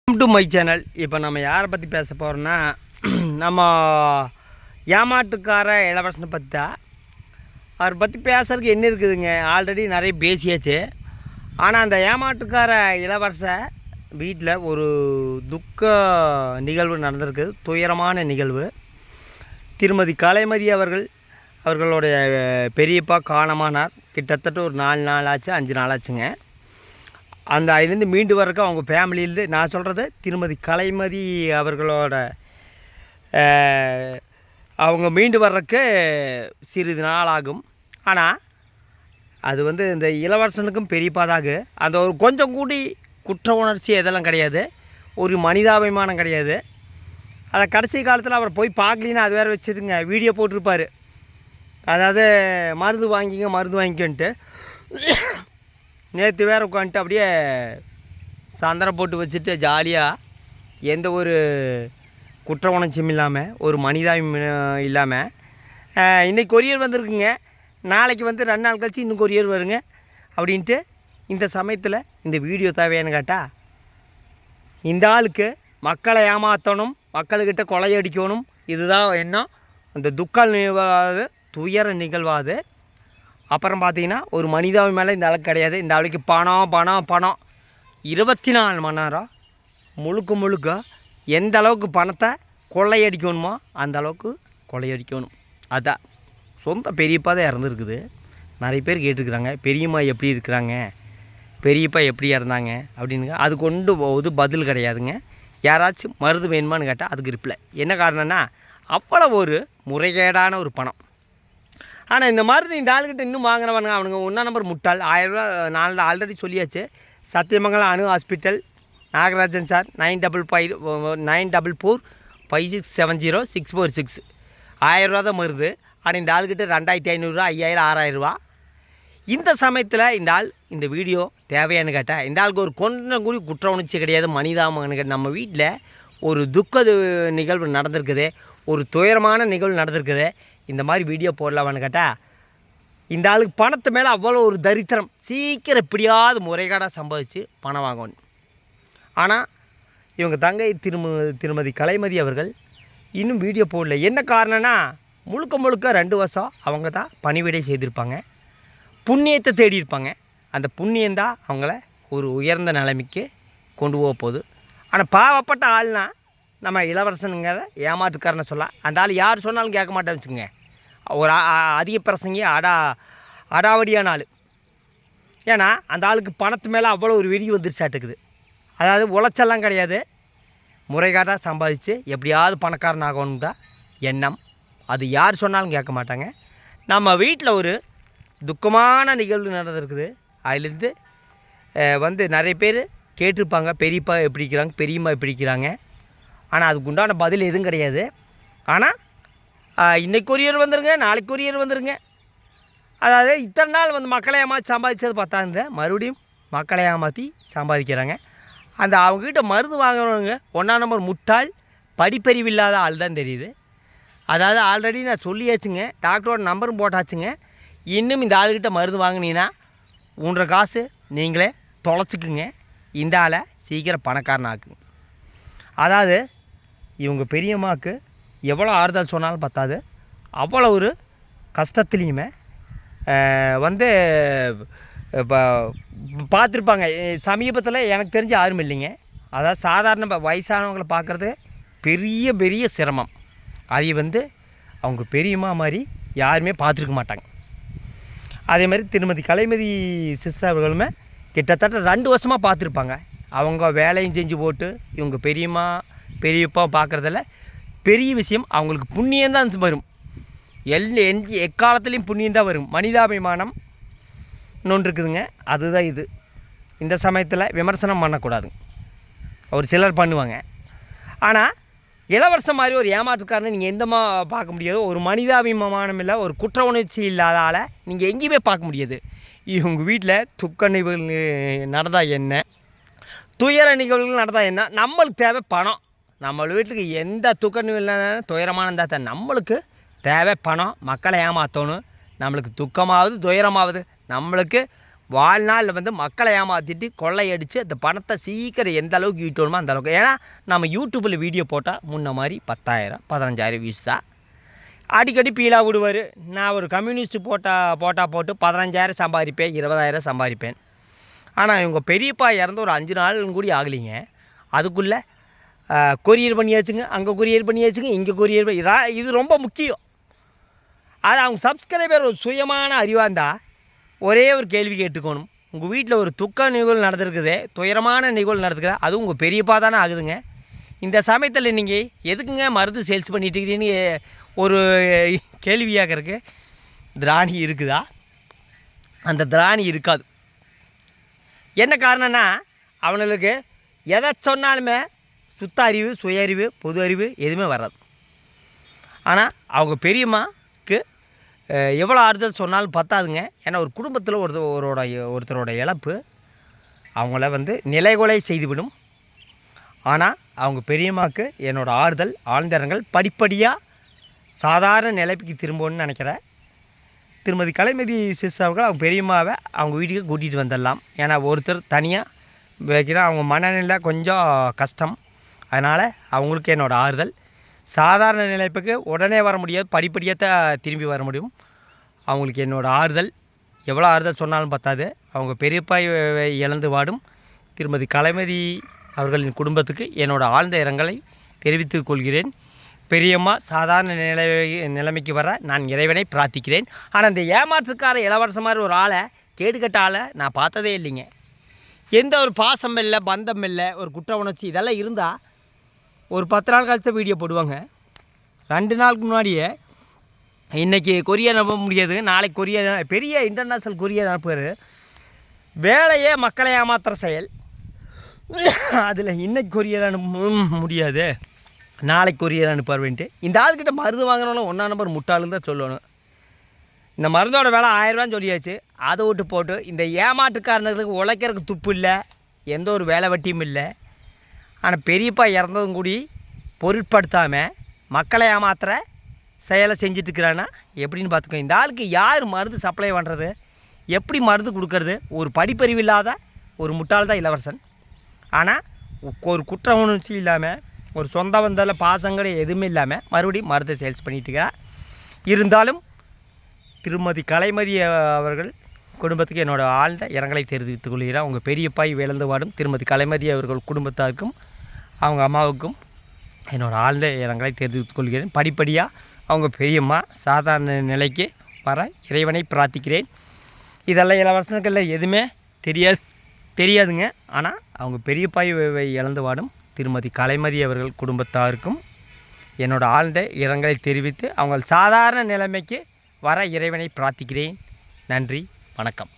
Welcome to my channel. இப்போ நம்ம யாரை பற்றி பேச போகிறோன்னா, நம்ம ஏமாட்டுக்கார இளவரசனை பற்றி தான். அவரை பற்றி பேசுறதுக்கு என்ன இருக்குதுங்க, ஆல்ரெடி நிறைய பேசியாச்சு. ஆனால் அந்த ஏமாட்டுக்கார இளவரச வீட்டில் ஒரு துக்க நிகழ்வு நடந்திருக்குது, துயரமான நிகழ்வு. திருமதி கலைமதி அவர்களுடைய பெரியப்பா காணமானார். கிட்டத்தட்ட ஒரு 4 நாள் ஆச்சு, 5 நாள் ஆச்சுங்க. அந்த அதுலேருந்து மீண்டு வர்றதுக்கு அவங்க ஃபேமிலியிலேருந்து, நான் சொல்கிறது திருமதி கலைமதி அவர்களோட அவங்க மீண்டு வர்றதுக்கு சிறிது நாள் ஆகும். ஆனால் அது இந்த இளவரசனுக்கும் பெரியப்பாதாக அந்த ஒரு கொஞ்சம் கூடி குற்ற உணர்ச்சி எதெல்லாம் கிடையாது, ஒரு மனிதாபிமானம் கிடையாது. அதை கடைசி காலத்தில் அவர் போய் பார்க்கலின்னா அது வேறு வச்சுருங்க, வீடியோ போட்டிருப்பார். அதாவது மருந்து வாங்கிக்கன்ட்டு நேற்று வேறு உட்காந்துட்டு அப்படியே சந்தனம் போட்டு வச்சுட்டு ஜாலியாக எந்த ஒரு குற்ற உணர்ச்சியும் இல்லாமல், ஒரு மனிதாபிமானம் இல்லாமல் இன்றைக்கி கொரியர் வந்திருக்குங்க. நாளைக்கு 2 நாள் கழிச்சு இன்னும் கொரியர் வருங்க அப்படின்ட்டு. இந்த சமயத்தில் இந்த வீடியோ தேவையானு கேட்டால், இந்த ஆளுக்கு மக்களை ஏமாற்றணும், மக்கள்கிட்ட கொள்ளையடிக்கணும், இதுதான் என்ன அந்த துக்க நிகழ்வாது, துயர நிகழ்வாது. அப்புறம் பார்த்தீங்கன்னா ஒரு மனிதாபிமானம் இந்த ஆளுக்கு கிடையாது. இந்த ஆளுக்கு பணம் 24 மணி நேரம் முழுக்க எந்த அளவுக்கு பணத்தை கொள்ளையடிக்கணுமோ அந்த அளவுக்கு கொள்ளையடிக்கணும். அதான் சொந்த பெரியப்பா தான் இறந்துருக்குது. நிறைய பேர் கேட்டுருக்குறாங்க, பெரியம்மா எப்படி இருக்கிறாங்க, பெரியப்பா எப்படி இறந்தாங்க அப்படின்னுங்க. அது கொண்டு பதில் கிடையாதுங்க. யாராச்சும் மருந்து வேணுமான்னு கேட்டால் அதுக்கு ரிப்ளை. என்ன காரணம்னா, அவ்வளோ ஒரு முறைகேடான ஒரு பணம். ஆனால் இந்த மருந்து இந்த ஆளுக்கிட்ட இன்னும் வாங்கினவனுங்க அவனுங்க 1 நம்பர் முட்டாள். 1000 ரூபா நான் ஆல்ரெடி சொல்லியாச்சு. சத்தியமங்கலம் அணு ஹாஸ்பிட்டல், நாகராஜன் சார், 95545670 1000 ரூபா தான் மருந்து. ஆனால் இந்த ஆளுக்கிட்ட 2500 ரூபா, 5000, 6000 ரூபா. இந்த சமயத்தில் இந்த ஆள் இந்த வீடியோ தேவையானு கேட்டால், இந்த ஆளுக்கு ஒரு கொஞ்சம் கூடி குற்ற உணர்ச்சி கிடையாது, மனிதாபிமானம். நம்ம வீட்டில் ஒரு துக்க நிகழ்வு நடந்திருக்குது, ஒரு துயரமான நிகழ்வு நடந்திருக்குது, இந்த மாதிரி வீடியோ போடலாமான்னு கேட்டால், இந்த ஆளுக்கு பணத்து மேலே அவ்வளோ ஒரு தரித்திரம். சீக்கிரம் எப்படியாவது முறைகேடாக சம்பாதிச்சு பணம் வாங்கணும். ஆனால் இவங்க தங்கை திருமதி கலைமதி அவர்கள் இன்னும் வீடியோ போடல. என்ன காரணம்னா, முழுக்க 2 வருஷம் அவங்க தான் பணிவிடை செய்திருப்பாங்க, புண்ணியத்தை தேடி இருப்பாங்க. அந்த புண்ணியந்தான் அவங்கள ஒரு உயர்ந்த நிலைமைக்கு கொண்டு போக போகுது. ஆனால் பாவப்பட்ட ஆள்னா நம்ம இளவரசனுங்கிற ஏமாற்றுக்காரனை சொல்லலாம். அந்த ஆள் யார் சொன்னாலும் கேட்க மாட்டேன்னு வச்சுக்கோங்க. ஒரு அதிக பிரசங்கி அடாவடியான ஆள். ஏன்னா அந்த ஆளுக்கு பணத்து மேலே அவ்வளோ ஒரு வெறி வந்துருச்சாட்டுக்குது. அதாவது உழைச்செல்லாம் கிடையாது, முறைகாட்டாக சம்பாதிச்சு எப்படியாவது பணக்காரன் ஆகணும் தான் எண்ணம். அது யார் சொன்னாலும் கேட்க மாட்டாங்க. நம்ம வீட்டில் ஒரு துக்கமான நிகழ்வு நடந்திருக்குது. அதுலேருந்து நிறைய பேர் கேட்டிருப்பாங்க, பெரியப்பா எப்படி இருக்கிறாங்க, பெரியம்மா எப்படி இருக்கிறாங்க. ஆனால் அதுக்கு உண்டான பதில் எதுவும் கிடையாது. ஆனால் இன்றைக்கி கொரியர் வந்துருங்க, நாளைக்கு கொரியர் வந்துருங்க. அதாவது இத்தனை நாள் மக்களை ஏமாற்றி சம்பாதிச்சது பார்த்தாங்க, மறுபடியும் மக்களை ஏமாற்றி சம்பாதிக்கிறாங்க. அந்த அவங்ககிட்ட மருந்து வாங்குறவங்க 1 நம்பர் முட்டாள், படிப்பறிவு இல்லாத ஆள் தான் தெரியுது. அதாவது ஆல்ரெடி நான் சொல்லியாச்சுங்க, டாக்டரோட நம்பரும் போட்டாச்சுங்க. இன்னும் இந்த ஆளுக்கிட்ட மருந்து வாங்கினீங்கன்னா உன்ற காசு நீங்களே தொலைச்சிக்குங்க. இந்த ஆளை சீக்கிரம் பணக்காரன் ஆக்குங்க. அதாவது இவங்க பெரியம்மாவுக்கு எவ்வளோ ஆறுதல் சொன்னாலும் பத்தாது. அவ்வளோ ஒரு கஷ்டத்துலேயுமே இப்போ பார்த்துருப்பாங்க. சமீபத்தில் எனக்கு தெரிஞ்ச யாரும் இல்லைங்க. அதாவது சாதாரண வயசானவங்களை பார்க்குறது பெரிய சிரமம். அதை அவங்க பெரியம்மா மாதிரி யாருமே பார்த்துருக்க மாட்டாங்க. அதே மாதிரி திருமதி கலைமதி சிஸ்டர் அவர்களுமே கிட்டத்தட்ட 2 வருஷமாக பார்த்துருப்பாங்க. அவங்க வேலையும் செஞ்சு போட்டு இவங்க பெரியப்பா பார்க்குறதில்ல. பெரிய விஷயம் அவங்களுக்கு புண்ணியந்தான் வரும். எக்காலத்துலேயும் புண்ணியந்தான் வரும். மனிதாபிமானம் இன்னொன்று இருக்குதுங்க, அதுதான் இது. இந்த சமயத்தில் விமர்சனம் பண்ணக்கூடாதுங்க, ஒரு சிலர் பண்ணுவாங்க. ஆனால் இளவரசம் மாதிரி ஒரு ஏமாற்றுக்காரனை நீங்கள் எந்தமா பார்க்க முடியாது. ஒரு மனிதாபிமானம் இல்லை, ஒரு குற்ற உணர்ச்சி இல்லாத ஆளை நீங்கள் எங்கேயுமே பார்க்க முடியாது. இவங்க வீட்டில் துக்க நிகழ்வு நடந்தால் என்ன, துயர நிகழ்வுகள் நடந்தால் என்ன, நம்மளுக்கு தேவை பணம். நம்ம வீட்டுக்கு எந்த துக்க நிகழ்வு துயரமானதா தான் நம்மளுக்கு தேவை பணம். மக்களை ஏமாற்றணும். நம்மளுக்கு துக்கமாவது துயரமாவது நம்மளுக்கு வாழ்நாளில் வந்து மக்களை ஏமாற்றிட்டு கொள்ளையடித்து அந்த பணத்தை சீக்கிரம் எந்த அளவுக்கு ஈட்டணுமோ அந்த அளவுக்கு. ஏன்னா நம்ம யூடியூப்பில் வீடியோ போட்டால் முன்ன மாதிரி 10,000 15,000 வியூஸ் தான். அடிக்கடி பீலா விடுவார். நான் ஒரு கம்யூனிஸ்ட்டு போட்டு 15,000 சம்பாதிப்பேன், 20,000 சம்பாதிப்பேன். ஆனால் இவங்க பெரியப்பா இறந்து ஒரு 5 நாள் கூட ஆகலைங்க. அதுக்குள்ளே கொரியர் பண்ணியாச்சுங்க, அங்கே கொரியர் பண்ணியாச்சுங்க, இங்கே கொரியர் இது ரொம்ப முக்கியம். அது அவங்க சப்ஸ்கிரைபர் ஒரு சுயமான அறிவாக இருந்தால் ஒரே ஒரு கேள்வி கேட்டுக்கணும். உங்கள் வீட்டில் ஒரு துக்க நிகழ்வு நடந்திருக்குது, துயரமான நிகழ்வு நடந்துக்குது, அதுவும் உங்கள் பெரியப்பா தானே ஆகுதுங்க. இந்த சமயத்தில் நீங்கள் எதுக்குங்க மருந்து சேல்ஸ் பண்ணிட்டு இருக்கீங்கன்னு ஒரு கேள்வியாக இருக்குது. திராணி இருக்குதா? அந்த திராணி இருக்காது. என்ன காரணம்னா அவனுக்கு எதை சொன்னாலுமே சுத்த அறிவு, சுய அறிவு, பொது அறிவு எதுவுமே வராது. ஆனால் அவங்க பெரியம்மாக்கு எவ்வளோ ஆறுதல் சொன்னாலும் பத்தாதுங்க. ஏன்னா ஒரு குடும்பத்தில் ஒருத்தரோட இழப்பு அவங்கள வந்து நிலைகொலை செய்துவிடும். ஆனால் அவங்க பெரியம்மாவுக்கு என்னோடய ஆறுதல், ஆழ்ந்தரங்கள் படிப்படியாக சாதாரண நிலைக்கு திரும்பணும்னு நினைக்கிறேன். திருமதி கலைமதி சிஸ் அவர்கள் அவங்க பெரியம்மாவை அவங்க வீட்டுக்கு கூட்டிகிட்டு வந்துடலாம். ஏன்னா ஒருத்தர் தனியாக வைக்கிற அவங்க மனநிலை கொஞ்சம் கஷ்டம். அதனால் அவங்களுக்கு என்னோடய ஆறுதல். சாதாரண நிலைப்புக்கு உடனே வர முடியாது, படிப்படியாக தான் திரும்பி வர முடியும். அவங்களுக்கு என்னோடய ஆறுதல், எவ்வளோ ஆறுதல் சொன்னாலும் பத்தாது. அவங்க பெரியப்பா இழந்து வாடும் திருமதி கலைமதி அவர்களின் குடும்பத்துக்கு என்னோடய ஆழ்ந்த இரங்கலை தெரிவித்துக் கொள்கிறேன். பெரியம்மா சாதாரண நிலைமைக்கு வர நான் இறைவனை பிரார்த்திக்கிறேன். ஆனால் இந்த ஏமாற்றுக்கார இளவரச மாதிரி ஒரு ஆளை, கேடுகட்ட ஆளை நான் பார்த்ததே இல்லைங்க. எந்த ஒரு பாசம் இல்லை, பந்தம் இல்லை, ஒரு குற்ற உணர்ச்சி இதெல்லாம் இருந்தால் ஒரு 10 நாள் கழித்து வீடியோ போடுவாங்க. 2 நாளுக்கு முன்னாடியே இன்றைக்கி கொரியர் அனுப்ப முடியாது, நாளைக்கு கொரியர், பெரிய இன்டர்நேஷ்னல் கொரியர் அனுப்புவார். வேலையே மக்களை ஏமாத்துகிற செயல். அதில் இன்றைக்கி கொரியர் அனுப்ப முடியாது, நாளைக்கு கொரியர் அனுப்புவார்ன்ட்டு இந்த ஆள்கிட்ட மருந்து வாங்கினோன்னா 1ஆம் நம்பர் முட்டாளுன்னு தான் சொல்லணும். இந்த மருந்தோட விலை 1000 ரூபான்னு சொல்லியாச்சு. அதை விட்டு போட்டு இந்த ஏமாற்றுக்காரனுக்கு உழைக்கிறதுக்கு துப்பு இல்லை, எந்த ஒரு வேலை வட்டியும் இல்லை. ஆனால் பெரியப்பா இறந்ததும் கூடி பொருட்படுத்தாமல் மக்களை ஏமாத்துகிற செயலை செஞ்சிட்ருக்கிறான்னா எப்படின்னு பார்த்துக்கோ. இந்த ஆளுக்கு யார் மருந்து சப்ளை பண்ணுறது, எப்படி மருந்து கொடுக்கறது? ஒரு படிப்பறிவு இல்லாத ஒரு முட்டாள் தான் இளவரசன். ஆனால் ஒரு குற்ற உணர்ச்சி இல்லாமல், ஒரு சொந்த வந்தால் பாசங்கள் எதுவுமே இல்லாமல் மறுபடியும் மருந்து சேல்ஸ் பண்ணிட்டுருக்கா. இருந்தாலும் திருமதி கலைமதி அவர்கள் குடும்பத்துக்கு என்னோடய ஆழ்ந்த இரங்கலை தெரிவித்துக் கொள்கிறேன். அவங்க பெரியப்பாய் இழந்து வாடும் திருமதி கலைமதி அவர்கள் குடும்பத்தாருக்கும் அவங்க அம்மாவுக்கும் என்னோடய ஆழ்ந்த இரங்கலை தெரிவித்துக் கொள்கிறேன். படிப்படியாக அவங்க பெரியம்மா சாதாரண நிலைக்கு வர இறைவனை பிரார்த்திக்கிறேன். இதெல்லாம் இளவரசனுக்கெல்லாம் எதுவுமே தெரியாதுங்க. ஆனால் அவங்க பெரியப்பாய் இழந்து வாடும் திருமதி கலைமதி அவர்கள் குடும்பத்தாருக்கும் என்னோடய ஆழ்ந்த இரங்கலை தெரிவித்து அவங்க சாதாரண நிலைமைக்கு வர இறைவனை பிரார்த்திக்கிறேன். நன்றி, வணக்கம்.